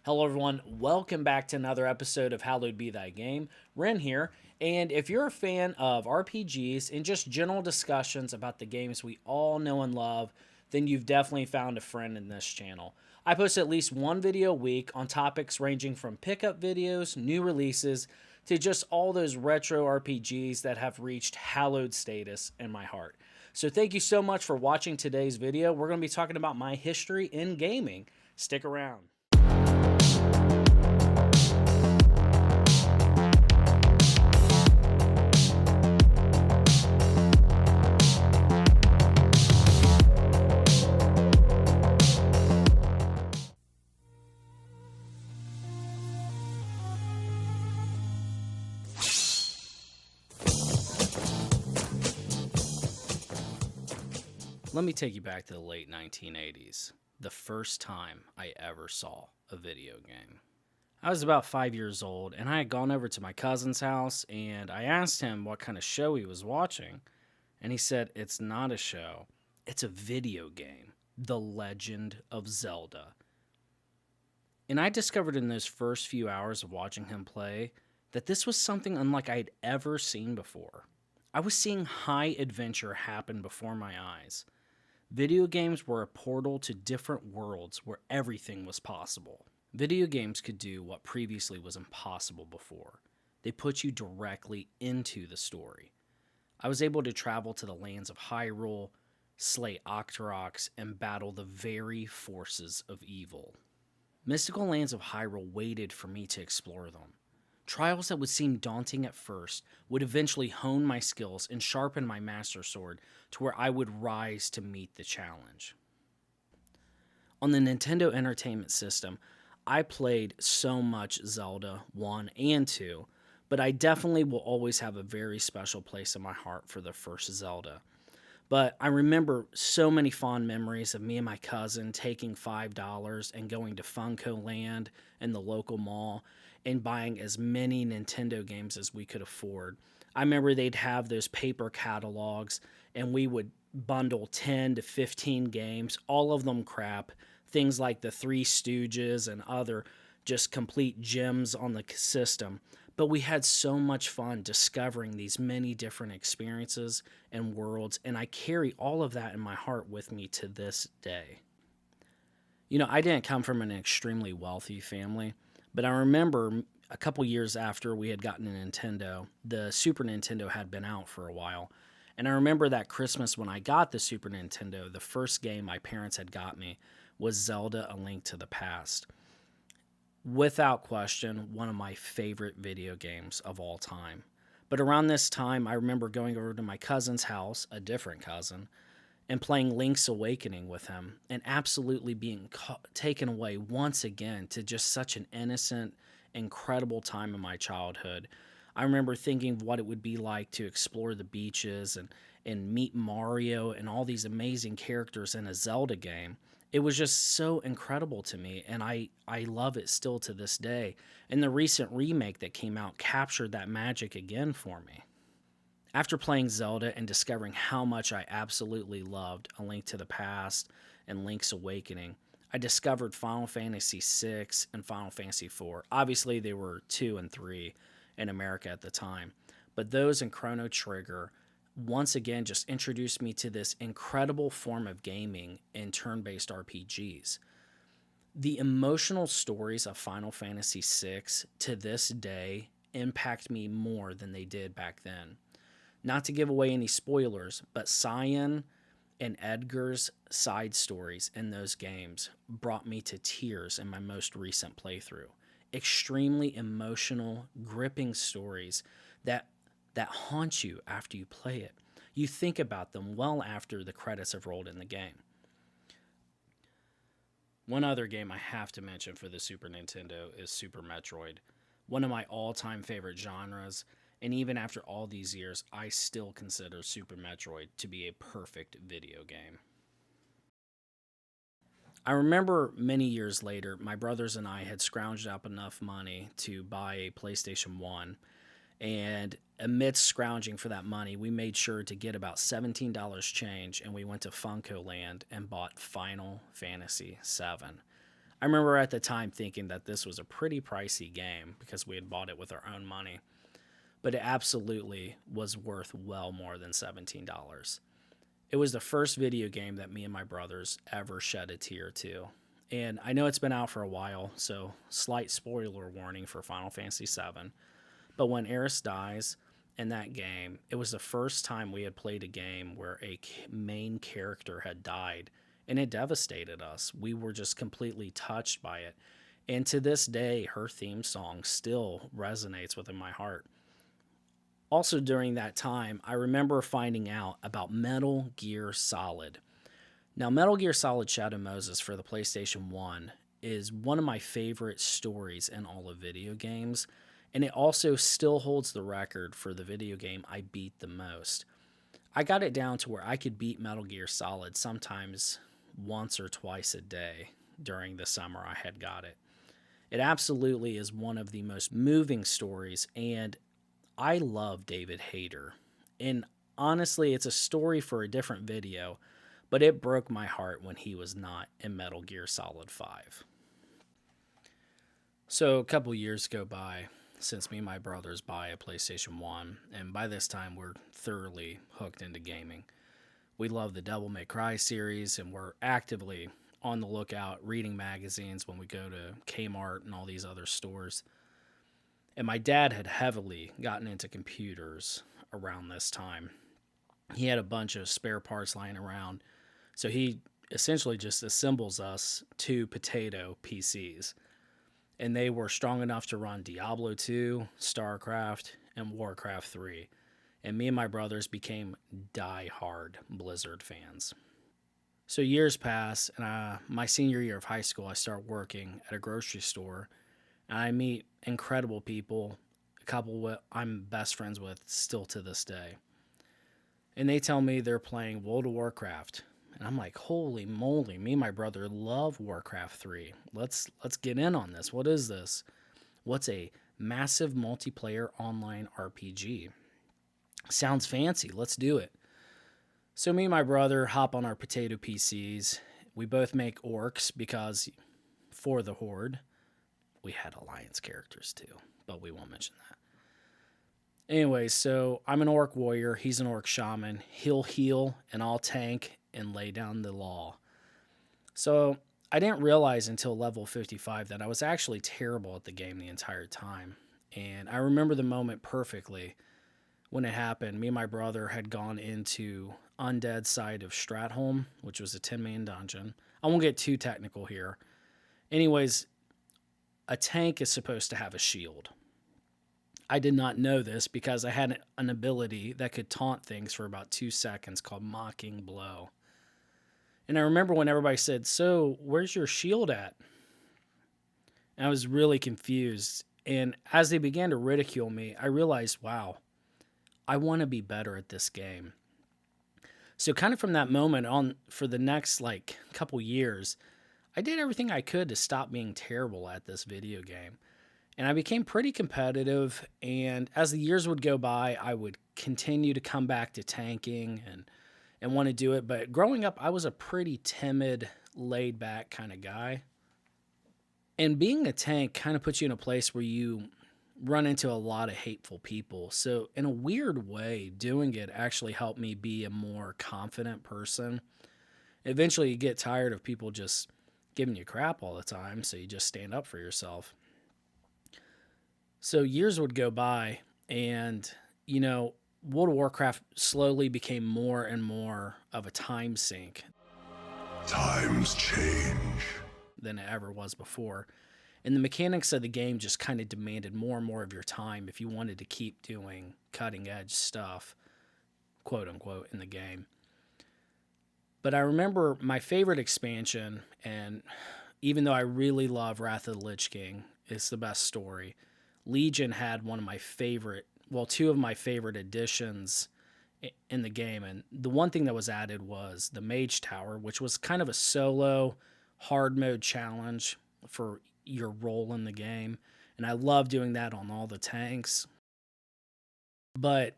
Hello, everyone. Welcome back to another episode of Hallowed Be Thy Game. Ren here. And if you're a fan of RPGs and just general discussions about the games we all know and love, then you've definitely found a friend in this channel. I post at least one video a week on topics ranging from pickup videos, new releases, to just all those retro RPGs that have reached hallowed status in my heart. So thank you so much for watching today's video. We're going to be talking about my history in gaming. Stick around. Let me take you back to the late 1980s, the first time I ever saw a video game. I was about 5 years old, and I had gone over to my cousin's house, and I asked him what kind of show he was watching, and he said, "It's not a show, it's a video game, The Legend of Zelda." And I discovered in those first few hours of watching him play that this was something unlike I'd ever seen before. I was seeing high adventure happen before my eyes. Video games were a portal to different worlds where everything was possible. Video games could do what previously was impossible before. They put you directly into the story. I was able to travel to the lands of Hyrule, slay Octoroks, and battle the very forces of evil. Mystical lands of Hyrule waited for me to explore them. Trials that would seem daunting at first would eventually hone my skills and sharpen my Master Sword to where I would rise to meet the challenge. On the Nintendo Entertainment System, I played so much Zelda 1 and 2, but I definitely will always have a very special place in my heart for the first Zelda. But I remember so many fond memories of me and my cousin taking $5 and going to Funko Land in the local mall and buying as many Nintendo games as we could afford. I remember they'd have those paper catalogs, and we would bundle 10 to 15 games, all of them crap, things like the Three Stooges and other just complete gems on the system. But we had so much fun discovering these many different experiences and worlds, and I carry all of that in my heart with me to this day. You know, I didn't come from an extremely wealthy family, but I remember a couple years after we had gotten a Nintendo, the Super Nintendo had been out for a while. And I remember that Christmas when I got the Super Nintendo, the first game my parents had got me was Zelda: A Link to the Past. Without question, one of my favorite video games of all time. But around this time, I remember going over to my cousin's house, a different cousin, and playing Link's Awakening with him, and absolutely being taken away once again to just such an innocent, incredible time in my childhood. I remember thinking of what it would be like to explore the beaches and meet Mario and all these amazing characters in a Zelda game. It was just so incredible to me, and I love it still to this day. And the recent remake that came out captured that magic again for me. After playing Zelda and discovering how much I absolutely loved A Link to the Past and Link's Awakening, I discovered Final Fantasy VI and Final Fantasy IV. Obviously, they were 2 and 3 in America at the time, but those and Chrono Trigger once again just introduced me to this incredible form of gaming in turn-based RPGs. The emotional stories of Final Fantasy VI to this day impact me more than they did back then. Not to give away any spoilers, but Cyan and Edgar's side stories in those games brought me to tears in my most recent playthrough. Extremely emotional, gripping stories that haunt you after you play it. You think about them well after the credits have rolled in the game. One other game I have to mention for the Super Nintendo is Super Metroid, one of my all-time favorite genres, and even after all these years, I still consider Super Metroid to be a perfect video game. I remember many years later, my brothers and I had scrounged up enough money to buy a PlayStation 1, and amidst scrounging for that money, we made sure to get about $17 change, and we went to Funko Land and bought Final Fantasy VII. I remember at the time thinking that this was a pretty pricey game because we had bought it with our own money, but it absolutely was worth well more than $17. It was the first video game that me and my brothers ever shed a tear to. And I know it's been out for a while, so slight spoiler warning for Final Fantasy VII. But when Eris dies in that game, it was the first time we had played a game where a main character had died, and it devastated us. We were just completely touched by it. And to this day, her theme song still resonates within my heart. Also during that time, I remember finding out about Metal Gear Solid. Now, Metal Gear Solid Shadow Moses for the PlayStation 1 is one of my favorite stories in all of video games, and it also still holds the record for the video game I beat the most. I got it down to where I could beat Metal Gear Solid sometimes once or twice a day during the summer I had got it. It absolutely is one of the most moving stories, and I love David Hayter. And honestly, it's a story for a different video, but it broke my heart when he was not in Metal Gear Solid 5. So a couple years go by since me and my brothers buy a PlayStation 1, and by this time we're thoroughly hooked into gaming. We love the Devil May Cry series, and we're actively on the lookout reading magazines when we go to Kmart and all these other stores. And my dad had heavily gotten into computers around this time. He had a bunch of spare parts lying around, so he essentially just assembles us 2 potato PCs. And they were strong enough to run Diablo 2, StarCraft, and Warcraft 3. And me and my brothers became die-hard Blizzard fans. So years pass, and my senior year of high school, I start working at a grocery store, and I meet incredible people, a couple I'm best friends with still to this day. And they tell me they're playing World of Warcraft. And I'm like, holy moly, me and my brother love Warcraft 3. Let's get in on this. What is this? What's a massive multiplayer online RPG? Sounds fancy. Let's do it. So me and my brother hop on our potato PCs. We both make orcs because for the Horde, we had alliance characters too, but we won't mention that. Anyway, so I'm an orc warrior. He's an orc shaman. He'll heal and I'll tank and lay down the law. So I didn't realize until level 55 that I was actually terrible at the game the entire time. And I remember the moment perfectly when it happened. Me and my brother had gone into Undead side of Stratholme, which was a 10-man dungeon. I won't get too technical here. Anyways, a tank is supposed to have a shield. I did not know this because I had an ability that could taunt things for about 2 seconds called Mocking Blow. And I remember when everybody said, "So, where's your shield at?" And I was really confused. And as they began to ridicule me, I realized, wow, I want to be better at this game. So kind of from that moment on, for the next couple years, I did everything I could to stop being terrible at this video game. And I became pretty competitive, and as the years would go by, I would continue to come back to tanking and want to do it. But growing up, I was a pretty timid, laid-back kind of guy. And being a tank kind of puts you in a place where you run into a lot of hateful people. So in a weird way, doing it actually helped me be a more confident person. Eventually, you get tired of people just giving you crap all the time, so you just stand up for yourself. So years would go by, and, World of Warcraft slowly became more and more of a time sink. Times change. Than it ever was before. And the mechanics of the game just kind of demanded more and more of your time if you wanted to keep doing cutting edge stuff, quote unquote, in the game. But I remember my favorite expansion, and even though I really love Wrath of the Lich King, it's the best story, Legion had two of my favorite additions in the game. And the one thing that was added was the Mage Tower, which was kind of a solo hard mode challenge for your role in the game. And I love doing that on all the tanks. But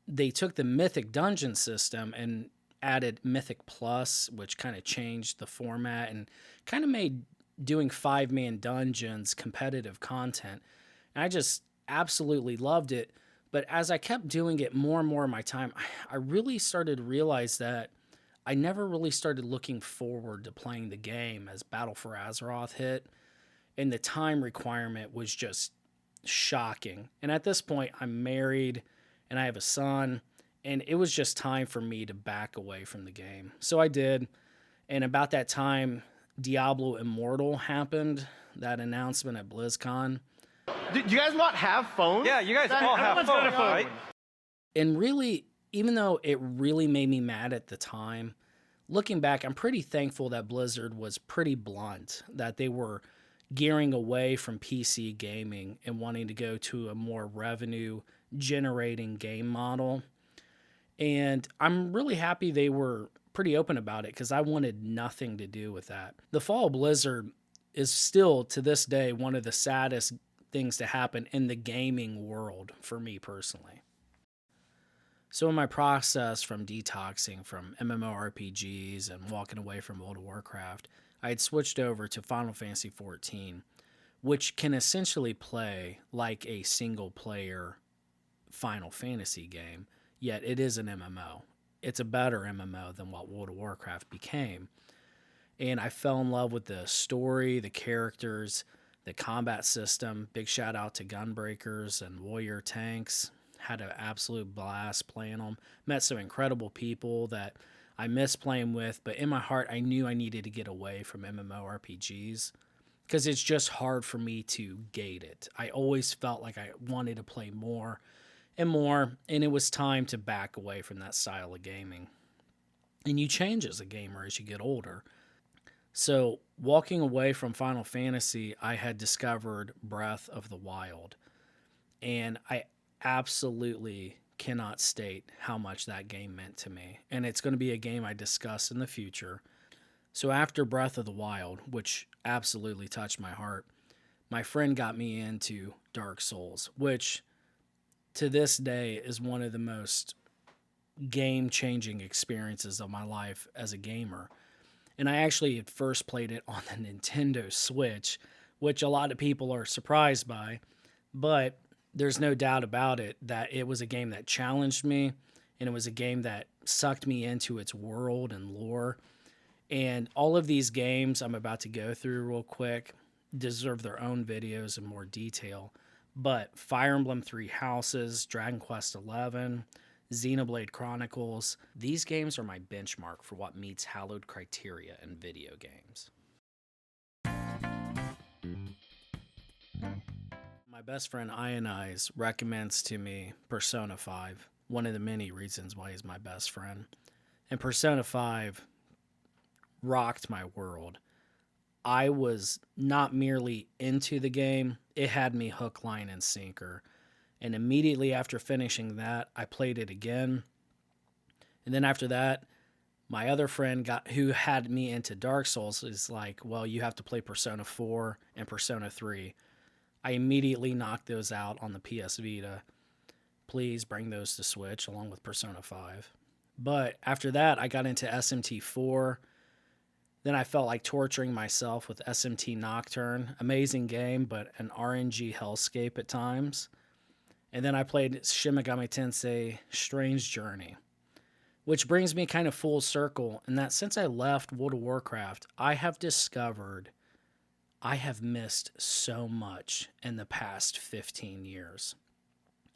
they took the Mythic Dungeon system and added Mythic Plus, which kind of changed the format and kind of made doing 5-man dungeons, competitive content. And I just absolutely loved it. But as I kept doing it more and more of my time, I really started to realize that I never really started looking forward to playing the game as Battle for Azeroth hit. And the time requirement was just shocking. And at this point, I'm married and I have a son. And it was just time for me to back away from the game. So I did. And about that time, Diablo Immortal happened, that announcement at BlizzCon. Do you guys not have phones? Yeah, you guys all have phones, right? And really, even though it really made me mad at the time, looking back, I'm pretty thankful that Blizzard was pretty blunt, that they were gearing away from PC gaming and wanting to go to a more revenue generating game model. And I'm really happy they were pretty open about it because I wanted nothing to do with that. The fall of Blizzard is still, to this day, one of the saddest things to happen in the gaming world for me personally. So in my process from detoxing from MMORPGs and walking away from World of Warcraft, I had switched over to Final Fantasy XIV, which can essentially play like a single-player Final Fantasy game, yet it is an MMO. It's a better MMO than what World of Warcraft became. And I fell in love with the story, the characters, the combat system. Big shout out to Gunbreakers and Warrior Tanks. Had an absolute blast playing them. Met some incredible people that I miss playing with, but in my heart, I knew I needed to get away from MMORPGs because it's just hard for me to gate it. I always felt like I wanted to play more and more, and it was time to back away from that style of gaming. And you change as a gamer as you get older. So walking away from Final Fantasy, I had discovered Breath of the Wild, and I absolutely cannot state how much that game meant to me. And it's going to be a game I discuss in the future. So after Breath of the Wild, which absolutely touched my heart, my friend got me into Dark Souls, which to this day is one of the most game-changing experiences of my life as a gamer. And I actually had first played it on the Nintendo Switch, which a lot of people are surprised by, but there's no doubt about it that it was a game that challenged me, and it was a game that sucked me into its world and lore. And all of these games I'm about to go through real quick deserve their own videos in more detail. But Fire Emblem Three Houses, Dragon Quest XI, Xenoblade Chronicles, these games are my benchmark for what meets hallowed criteria in video games. My best friend Ionize recommends to me Persona 5, one of the many reasons why he's my best friend. And Persona 5 rocked my world. I was not merely into the game, it had me hook, line, and sinker. And immediately after finishing that, I played it again. And then after that, my other friend who had me into Dark Souls is like, well, you have to play Persona 4 and Persona 3. I immediately knocked those out on the PS Vita. Please bring those to Switch along with Persona 5. But after that, I got into SMT 4. Then I felt like torturing myself with SMT Nocturne. Amazing game, but an RNG hellscape at times. And then I played Shin Megami Tensei Strange Journey, which brings me kind of full circle in that since I left World of Warcraft, I have discovered I have missed so much in the past 15 years.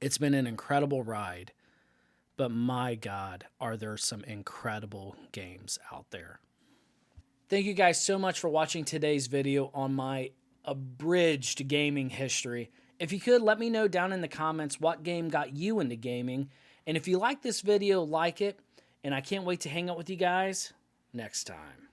It's been an incredible ride, but my God, are there some incredible games out there. Thank you guys so much for watching today's video on my abridged gaming history. If you could, let me know down in the comments what game got you into gaming. And if you like this video, like it. And I can't wait to hang out with you guys next time.